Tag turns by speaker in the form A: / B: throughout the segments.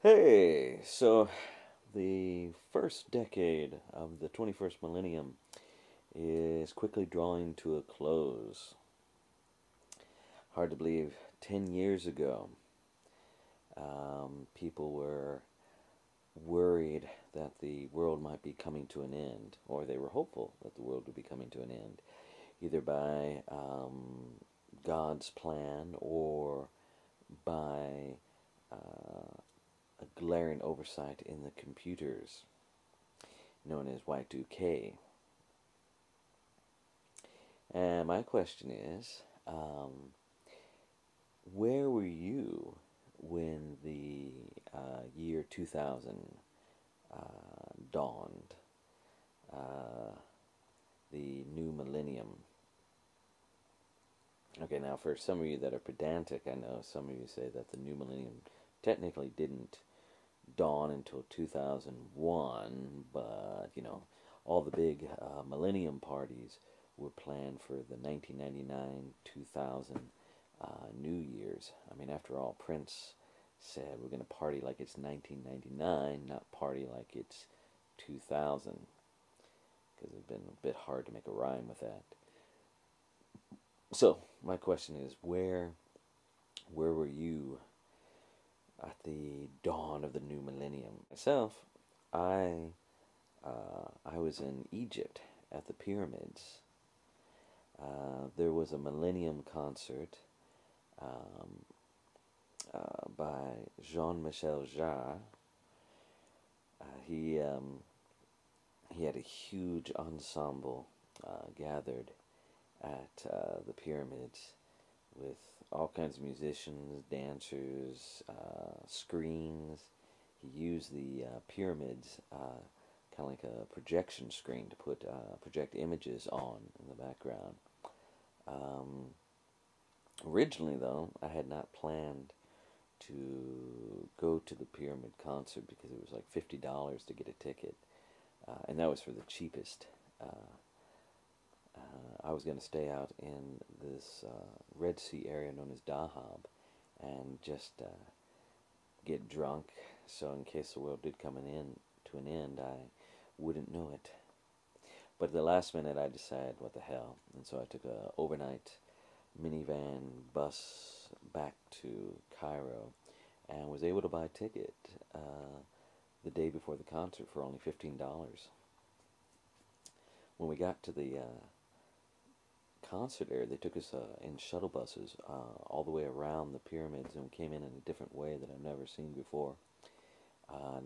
A: Hey, so the first decade of the 21st millennium is quickly drawing to a close. Hard to believe, 10 years ago, people were worried that the world might be coming to an end, or they were hopeful that the world would be coming to an end, either by God's plan or by a glaring oversight in the computers known as Y2K. And my question is, where were you when the year 2000 dawned, uh, the new millennium? Okay, now for some of you that are pedantic, I know some of you say that the new millennium technically didn't dawn until 2001, but all the big millennium parties were planned for the 1999 2000 New Year's. I mean, after all, Prince said we're going to party like it's 1999, not party like it's 2000, because it's been a bit hard to make a rhyme with that. So, my question is, where were you at the dawn of the new millennium? Myself, I was in Egypt at the pyramids. There was a Millennium concert um, by Jean-Michel-Jarre. He had a huge ensemble gathered at the pyramids with all kinds of musicians, dancers, screens. He used the pyramids kind of like a projection screen to put project images on in the background. Um, Originally, though, I had not planned to go to the pyramid concert because it was like $50 to get a ticket, and that was for the cheapest. I was going to stay out in this Red Sea area known as Dahab and just get drunk, so in case the world did come to an end, I wouldn't know it. But at the last minute, I decided, what the hell, and so I took a overnight minivan bus back to Cairo and was able to buy a ticket the day before the concert for only $15. When we got to the concert area, they took us in shuttle buses all the way around the pyramids, and we came in a different way that I've never seen before.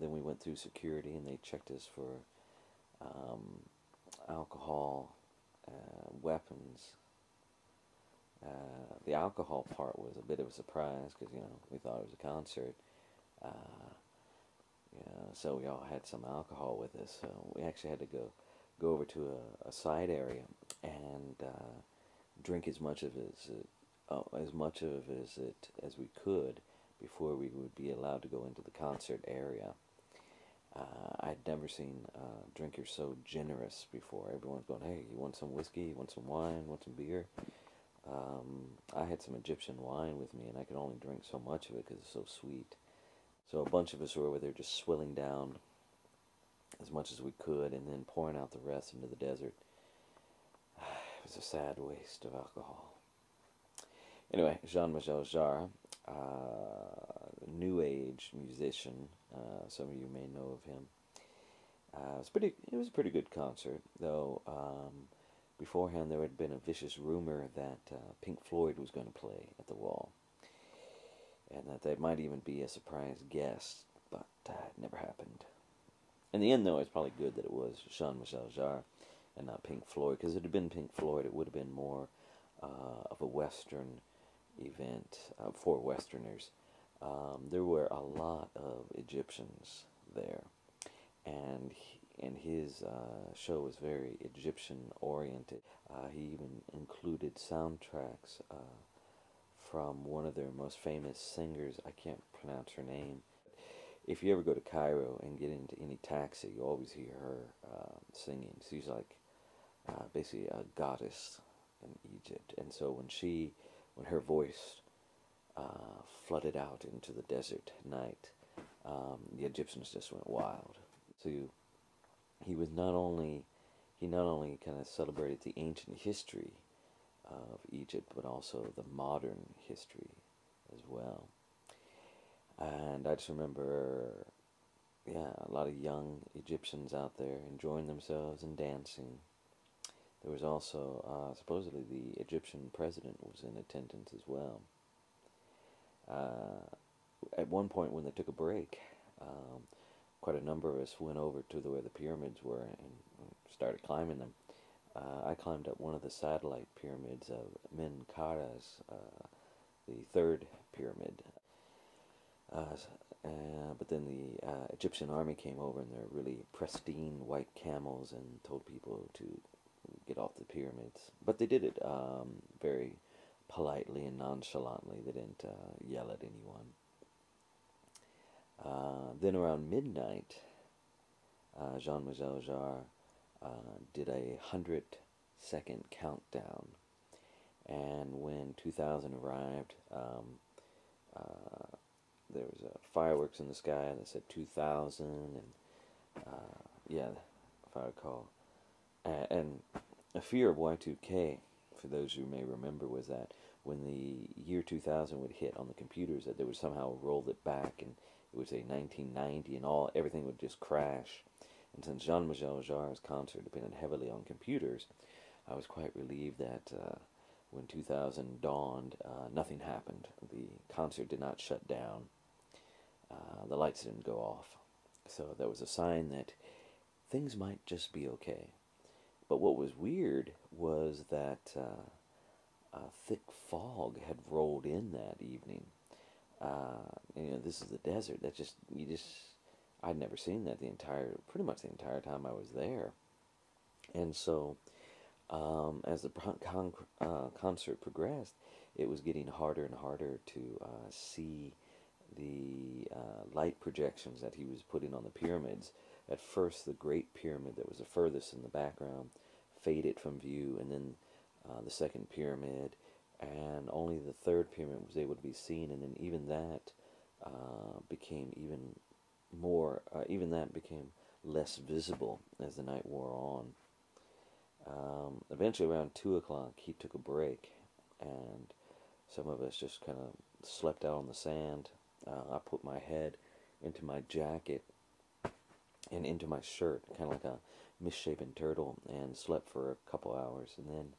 A: Then we went through security, and they checked us for um, alcohol, weapons. The alcohol part was a bit of a surprise because we thought it was a concert. So we all had some alcohol with us. So we actually had to go over to a side area and drink as much of it as we could before we would be allowed to go into the concert area. I'd never seen drinkers so generous before. Everyone's going, "Hey, you want some whiskey? You want some wine? Want some beer?" I had some Egyptian wine with me, and I could only drink so much of it because it's so sweet. So a bunch of us were over there just swilling down as much as we could and then pouring out the rest into the desert. It was a sad waste of alcohol. Anyway, Jean-Michel-Jarre, New Age musician. Some of you may know of him. It was a pretty good concert, though. Beforehand, there had been a vicious rumor that Pink Floyd was going to play at the wall, and that they might even be a surprise guest, but it never happened. In the end, though, it's probably good that it was Jean-Michel-Jarre and not Pink Floyd, because if it had been Pink Floyd, it would have been more of a Western event for Westerners. There were a lot of Egyptians there, and his show was very Egyptian-oriented. He even included soundtracks from one of their most famous singers. I can't pronounce her name. If you ever go to Cairo and get into any taxi, you always hear her singing. She's like basically a goddess in Egypt, and so when her voice flooded out into the desert night, the Egyptians just went wild. So he was not only he not only kind of celebrated the ancient history of Egypt, but also the modern history as well. And I just remember, yeah, a lot of young Egyptians out there enjoying themselves and dancing. There was also, supposedly, the Egyptian president was in attendance as well. Uh, at one point, when they took a break, quite a number of us went over to where the pyramids were and started climbing them. I climbed up one of the satellite pyramids of Menkaura's, the third pyramid. Uh, but then the Egyptian army came over in their really pristine white camels and told people to get off the pyramids. But they did it very politely and nonchalantly. They didn't yell at anyone. Then around midnight, Jean-Michel-Jarre did a 100-second countdown. And when 2000 arrived, there was fireworks in the sky that said 2000, and yeah, if I recall. And a fear of Y2K, for those who may remember, was that when the year 2000 would hit on the computers, that they would somehow roll it back, and it would say 1990, and everything would just crash. And since Jean-Michel-Jarre's concert depended heavily on computers, I was quite relieved that when 2000 dawned, nothing happened. The concert did not shut down. The lights didn't go off. So that was a sign that things might just be okay. But what was weird was that a thick fog had rolled in that evening. This is the desert. I'd never seen that pretty much the entire time I was there. And so, as the concert progressed, it was getting harder and harder to see the light projections that he was putting on the pyramids. At first, the Great Pyramid that was the furthest in the background faded from view, and then the second pyramid, and only the third pyramid was able to be seen, and then even that became less visible as the night wore on. Eventually, around 2 o'clock, he took a break, and some of us just kind of slept out on the sand. I put my head into my jacket and into my shirt, kind of like a misshapen turtle, and slept for a couple hours. And then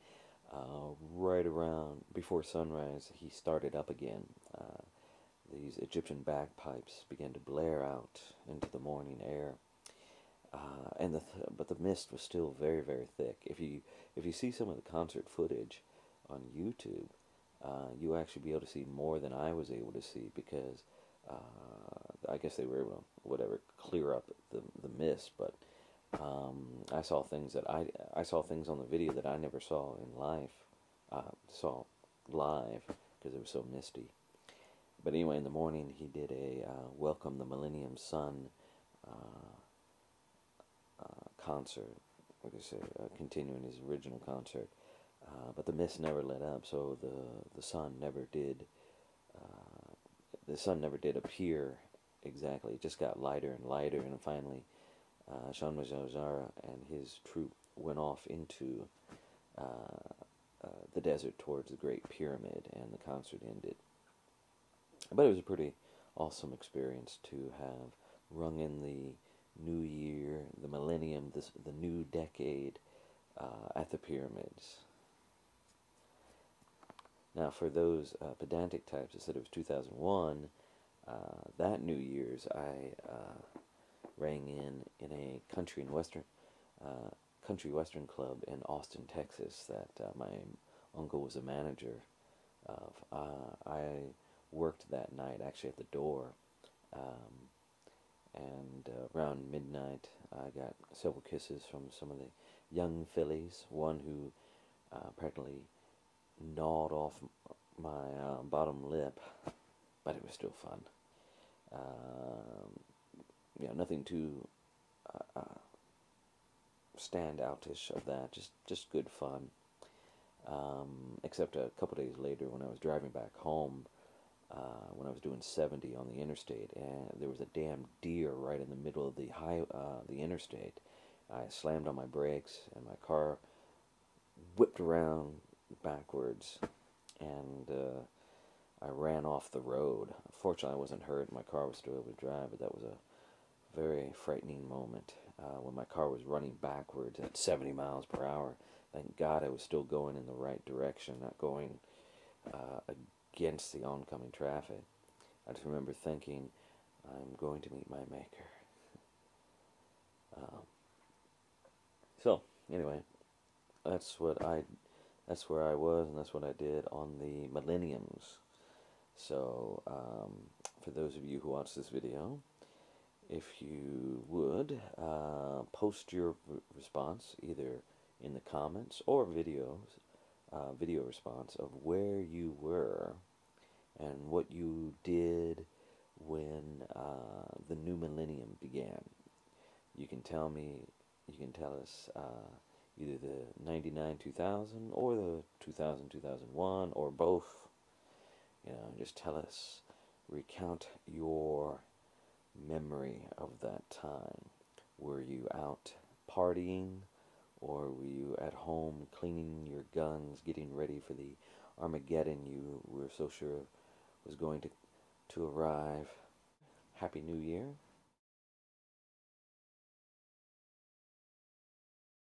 A: right around before sunrise, he started up again. These Egyptian bagpipes began to blare out into the morning air, but the mist was still very, very thick. If you see some of the concert footage on YouTube, you'll actually be able to see more than I was able to see, because I guess they were able to clear up the mist. But I saw things on the video that I never saw in life. Saw live because it was so misty. But anyway, in the morning he did a Welcome the Millennium Sun concert, like I said, continuing his original concert. But the mist never let up, so the sun never did. The sun never did appear exactly. It just got lighter and lighter, and finally, Jean-Michel-Jarre and his troupe went off into the desert towards the Great Pyramid, and the concert ended. But it was a pretty awesome experience to have rung in the new year, the millennium, the new decade at the pyramids. Now, for those pedantic types that said it was 2001, that New Year's I rang in a country western club in Austin, Texas, that my uncle was a manager of. I worked that night actually at the door, and around midnight I got several kisses from some of the young fillies. One who practically gnawed off my bottom lip, but it was still fun. Nothing too standoutish of that. Just good fun. Except a couple days later, when I was driving back home, when I was doing 70 on the interstate, and there was a damn deer right in the middle of the interstate. I slammed on my brakes, and my car whipped around backwards, and I ran off the road. Fortunately, I wasn't hurt. My car was still able to drive, but that was a very frightening moment when my car was running backwards at 70 miles per hour. Thank God I was still going in the right direction, not going against the oncoming traffic. I just remember thinking, I'm going to meet my maker. So, anyway, that's where I was, and that's what I did on the Millenniums. So, for those of you who watch this video, if you would, post your response either in the comments or video response of where you were and what you did when the new millennium began. You can tell us either the 99-2000 or the 2000-2001 or both. Just tell us, recount your memory of that time. Were you out partying, or were you at home cleaning your guns, getting ready for the Armageddon you were so sure was going to arrive? Happy New Year.